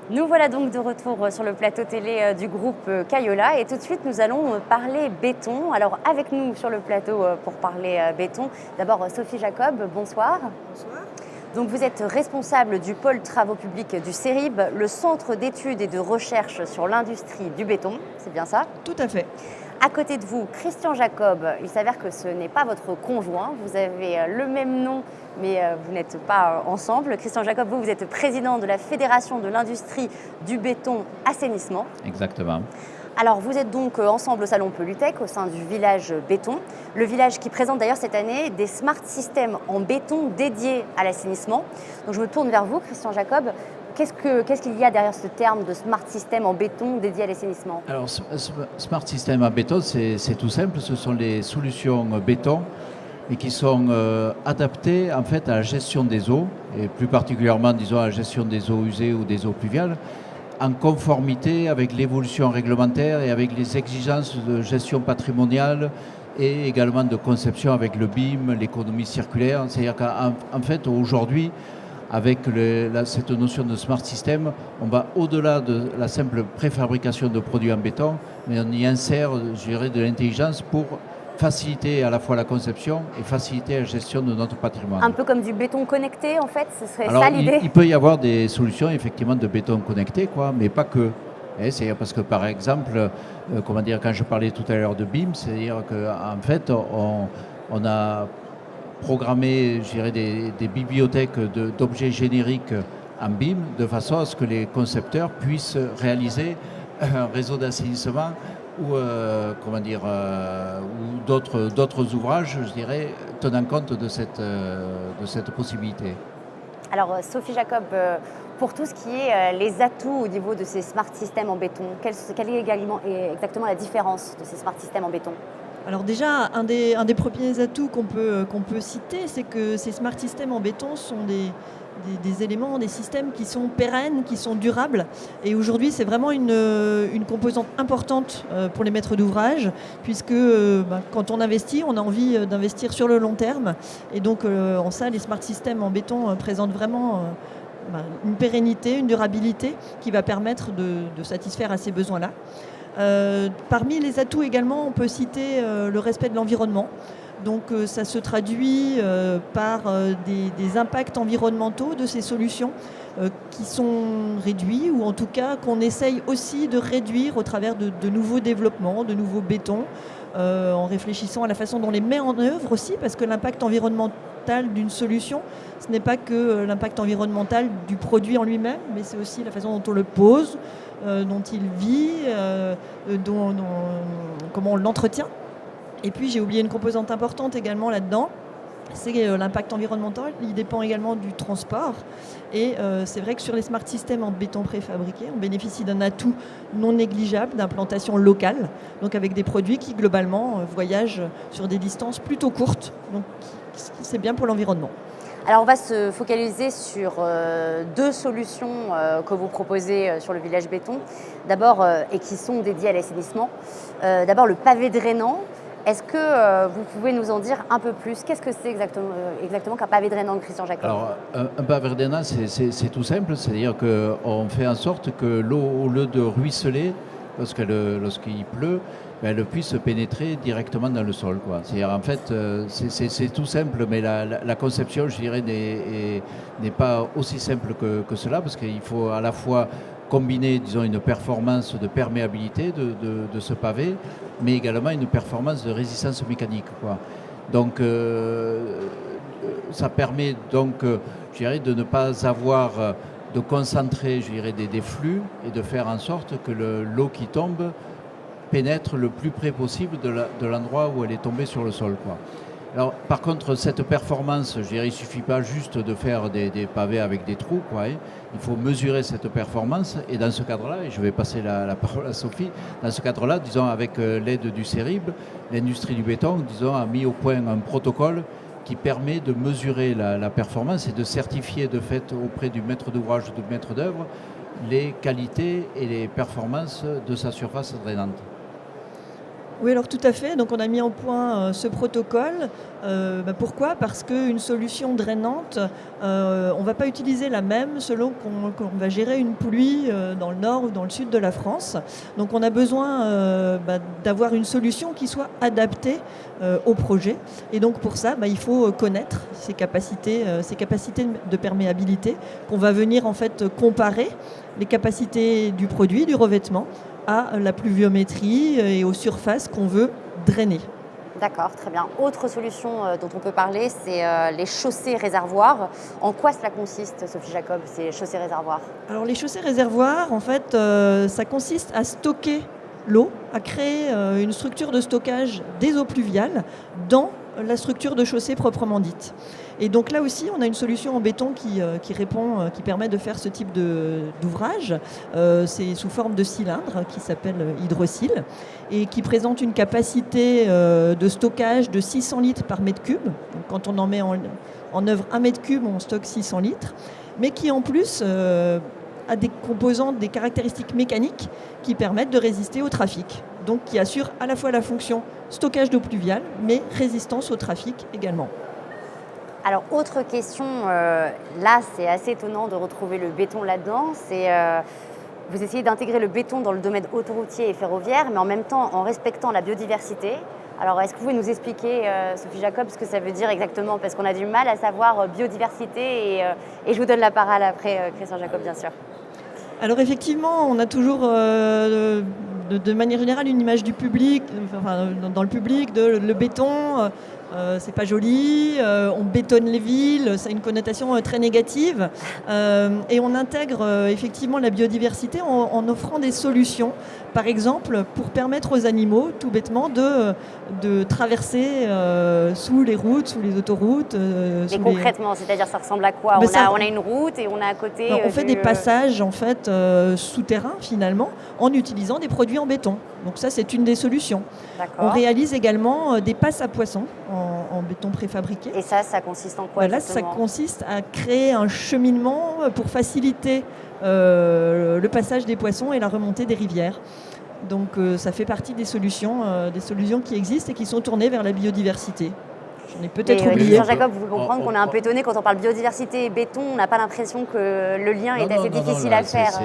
Nous voilà donc de retour sur le plateau télé du groupe Cayola et tout de suite nous allons parler béton. Alors avec nous sur le plateau pour parler béton, d'abord Sophie Jacob, bonsoir. Bonsoir. Donc vous êtes responsable du pôle travaux publics du CERIB, le centre d'études et de recherche sur l'industrie du béton, c'est bien ça? Tout à fait. À côté de vous, Christian Jacob, il s'avère que ce n'est pas votre conjoint, vous avez le même nom mais vous n'êtes pas ensemble. Christian Jacob, vous êtes président de la Fédération de l'industrie du béton assainissement. Exactement. Alors vous êtes donc ensemble au Salon Pelutech au sein du village béton, le village qui présente d'ailleurs cette année des smart systems en béton dédiés à l'assainissement. Donc je me tourne vers vous, Christian Jacob. Qu'est-ce qu'il y a derrière ce terme de smart system en béton dédié à l'assainissement? Alors, Smart System en béton, c'est tout simple. Ce sont les solutions béton et qui sont adaptées en fait à la gestion des eaux, et plus particulièrement, disons, à la gestion des eaux usées ou des eaux pluviales, en conformité avec l'évolution réglementaire et avec les exigences de gestion patrimoniale et également de conception avec le BIM, l'économie circulaire. C'est-à-dire qu'en fait, aujourd'hui, avec cette notion de smart system, on va au-delà de la simple préfabrication de produits en béton, mais on y insère, je dirais, de l'intelligence pour faciliter à la fois la conception et faciliter la gestion de notre patrimoine. Un peu comme du béton connecté en fait, ce serait Alors, ça l'idée? il peut y avoir des solutions effectivement de béton connecté, mais pas que. C'est parce que par exemple, quand je parlais tout à l'heure de BIM, c'est-à-dire qu'en fait, on a programmer, je dirais, des bibliothèques d'objets génériques en BIM de façon à ce que les concepteurs puissent réaliser un réseau d'assainissement ou, ou d'autres ouvrages, je dirais, tenant compte de cette possibilité. Alors Sophie Jacob, pour tout ce qui est les atouts au niveau de ces smart systems en béton, quelle est exactement la différence de ces smart systems en béton? Alors déjà, un des premiers atouts qu'on peut citer, c'est que ces smart systems en béton sont des éléments, des systèmes qui sont pérennes, qui sont durables. Et aujourd'hui, c'est vraiment une composante importante pour les maîtres d'ouvrage, puisque quand on investit, on a envie d'investir sur le long terme. Et donc, en ça, les smart systems en béton présentent vraiment une pérennité, une durabilité qui va permettre de satisfaire à ces besoins-là. Parmi les atouts également, on peut citer le respect de l'environnement. Donc ça se traduit par des impacts environnementaux de ces solutions qui sont réduits, ou en tout cas qu'on essaye aussi de réduire au travers de nouveaux développements, de nouveaux bétons, en réfléchissant à la façon dont on les met en œuvre aussi, parce que l'impact environnemental d'une solution, ce n'est pas que l'impact environnemental du produit en lui-même, mais c'est aussi la façon dont on le pose, dont il vit, comment on l'entretient. Et puis j'ai oublié une composante importante également là-dedans, c'est l'impact environnemental. Il dépend également du transport. Et c'est vrai que sur les smart systems en béton préfabriqué, on bénéficie d'un atout non négligeable d'implantation locale, donc avec des produits qui globalement voyagent sur des distances plutôt courtes. Donc c'est bien pour l'environnement. Alors on va se focaliser sur deux solutions que vous proposez sur le village béton. D'abord, et qui sont dédiées à l'assainissement. D'abord le pavé drainant. Est-ce que vous pouvez nous en dire un peu plus? Qu'est-ce que c'est exactement qu'un pavé drainant, Christian Jacob? Alors, un pavé drainant, c'est tout simple. C'est-à-dire qu'on fait en sorte que l'eau, au lieu de ruisseler, lorsqu'il pleut, elle puisse pénétrer directement dans le sol. C'est-à-dire, en fait, c'est tout simple, mais la conception, je dirais, n'est pas aussi simple que cela, parce qu'il faut à la fois combiner, disons, une performance de perméabilité de ce pavé, mais également une performance de résistance mécanique. Donc, ça permet donc, je dirais, de ne pas avoir de concentrer, je dirais, des flux et de faire en sorte que l'eau qui tombe pénètre le plus près possible de l'endroit où elle est tombée sur le sol. Alors, par contre, cette performance, je dirais, il ne suffit pas juste de faire des pavés avec des trous. Il faut mesurer cette performance. Et dans ce cadre-là, et je vais passer la parole à Sophie, dans ce cadre-là, disons, avec l'aide du CERIB, l'industrie du béton, disons, a mis au point un protocole qui permet de mesurer la performance et de certifier de fait auprès du maître d'ouvrage ou du maître d'œuvre les qualités et les performances de sa surface drainante. Oui, alors tout à fait. Donc on a mis en point ce protocole. Pourquoi ? Parce qu'une solution drainante, on ne va pas utiliser la même selon qu'on va gérer une pluie dans le nord ou dans le sud de la France. Donc on a besoin d'avoir une solution qui soit adaptée au projet. Et donc pour ça, il faut connaître ces capacités de perméabilité qu'on va venir en fait comparer les capacités du produit, du revêtement, à la pluviométrie et aux surfaces qu'on veut drainer. D'accord, très bien. Autre solution dont on peut parler, c'est les chaussées réservoirs. En quoi cela consiste, Sophie Jacob, ces chaussées réservoirs ? Alors les chaussées réservoirs, en fait, ça consiste à stocker l'eau, à créer une structure de stockage des eaux pluviales dans la structure de chaussée proprement dite. Et donc là aussi, on a une solution en béton qui permet de faire ce type d'ouvrage. C'est sous forme de cylindre qui s'appelle Hydrocyle et qui présente une capacité de stockage de 600 litres par mètre cube. Donc, quand on en met en œuvre 1 mètre cube, on stocke 600 litres, mais qui en plus a des composantes, des caractéristiques mécaniques qui permettent de résister au trafic. Donc qui assure à la fois la fonction stockage d'eau pluviale, mais résistance au trafic également. Alors, autre question, là c'est assez étonnant de retrouver le béton là-dedans, vous essayez d'intégrer le béton dans le domaine autoroutier et ferroviaire, mais en même temps en respectant la biodiversité. Alors, est-ce que vous pouvez nous expliquer, Sophie Jacob, ce que ça veut dire exactement ? Parce qu'on a du mal à savoir biodiversité et je vous donne la parole après, Christian Jacob, bien sûr. Alors effectivement, on a toujours de manière générale une image du public, dans le public, le béton, c'est pas joli, on bétonne les villes, ça a une connotation très négative. Et on intègre effectivement la biodiversité en offrant des solutions, par exemple pour permettre aux animaux, tout bêtement, de traverser sous les routes, sous les autoroutes. Mais concrètement, c'est-à-dire ça ressemble à quoi ? On a une route et on a à côté... on fait des passages en fait souterrains finalement en utilisant des produits en béton. Donc ça, c'est une des solutions. D'accord. On réalise également des passes à poissons en béton préfabriqué. Et ça consiste en quoi Ça consiste à créer un cheminement pour faciliter le passage des poissons et la remontée des rivières. Donc ça fait partie des solutions qui existent et qui sont tournées vers la biodiversité. J'en ai peut-être oublié. Jean Jacob, vous comprendre qu'on est un peu étonné quand on parle biodiversité et béton, on n'a pas l'impression que le lien est assez difficile à faire.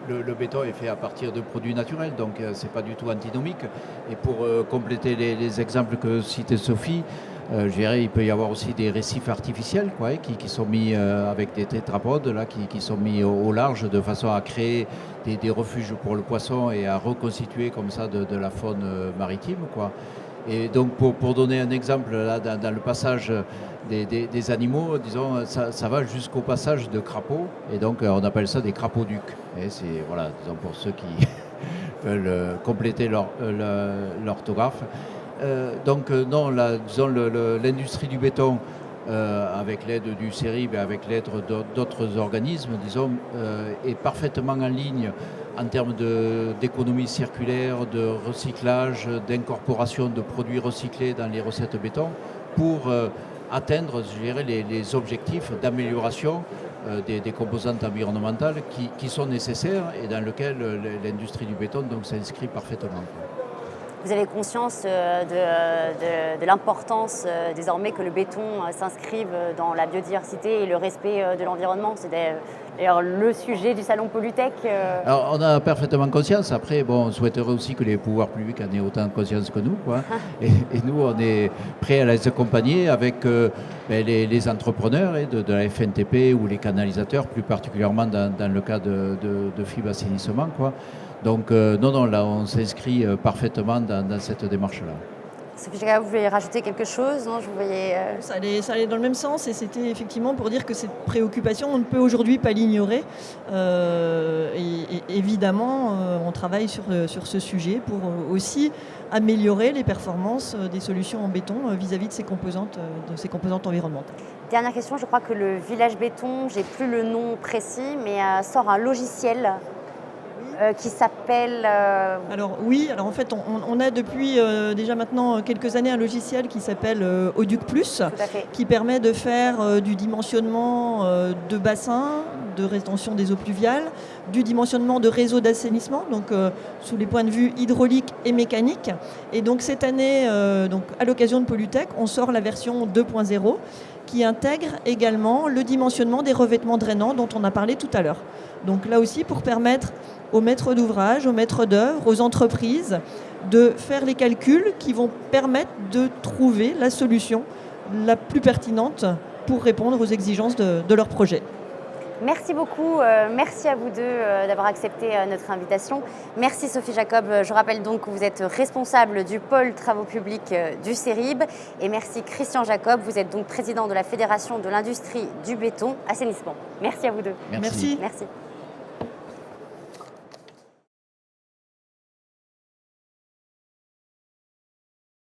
Le béton est fait à partir de produits naturels, donc c'est pas du tout antinomique. Et pour compléter les exemples que citait Sophie, je dirais il peut y avoir aussi des récifs artificiels qui sont mis avec des tétrapodes là, qui sont mis au large de façon à créer des refuges pour le poisson et à reconstituer comme ça de la faune maritime, quoi. Et donc pour donner un exemple, là, dans le passage des animaux, disons, ça va jusqu'au passage de crapauds, et donc on appelle ça des crapauducs. Et c'est, voilà, disons, pour ceux qui veulent compléter l'orthographe. Non, disons, l'industrie du béton, avec l'aide du CERIB et avec l'aide d'autres organismes, disons, est parfaitement en ligne en termes d'économie circulaire, de recyclage, d'incorporation de produits recyclés dans les recettes béton pour atteindre, je dirais, les objectifs d'amélioration des composantes environnementales qui sont nécessaires et dans lesquelles l'industrie du béton donc, s'inscrit parfaitement. Vous avez conscience de l'importance désormais que le béton s'inscrive dans la biodiversité et le respect de l'environnement. C'est d'ailleurs le sujet du salon Pollutech. Alors, on a parfaitement conscience. Après, on souhaiterait aussi que les pouvoirs publics en aient autant de conscience que nous, quoi. et nous, on est prêts à les accompagner avec les entrepreneurs de la FNTP ou les canalisateurs, plus particulièrement dans le cas de FIB Assainissement, quoi. Donc non, là on s'inscrit parfaitement dans cette démarche-là. Sophie Jacob, vous voulez rajouter quelque chose ? Non, je vous voyais, Ça allait dans le même sens et c'était effectivement pour dire que cette préoccupation, on ne peut aujourd'hui pas l'ignorer. Et évidemment, on travaille sur ce sujet pour aussi améliorer les performances des solutions en béton vis-à-vis de ces composantes environnementales. Dernière question, je crois que le village béton, j'ai plus le nom précis, mais sort un logiciel qui s'appelle... Alors oui, alors en fait on a depuis déjà maintenant quelques années un logiciel qui s'appelle Oduc Plus, Tout à fait. qui permet de faire du dimensionnement de bassins, de rétention des eaux pluviales, du dimensionnement de réseaux d'assainissement, donc sous les points de vue hydraulique et mécanique. Et donc cette année, donc à l'occasion de Pollutech, on sort la version 2.0 qui intègre également le dimensionnement des revêtements drainants dont on a parlé tout à l'heure. Donc là aussi pour permettre aux maîtres d'ouvrage, aux maîtres d'œuvre, aux entreprises de faire les calculs qui vont permettre de trouver la solution la plus pertinente pour répondre aux exigences de leur projet. Merci beaucoup, merci à vous deux d'avoir accepté notre invitation. Merci Sophie Jacob, je rappelle donc que vous êtes responsable du pôle travaux publics du CERIB. Et merci Christian Jacob, vous êtes donc président de la Fédération de l'industrie du béton assainissement. Merci à vous deux. Merci. Merci.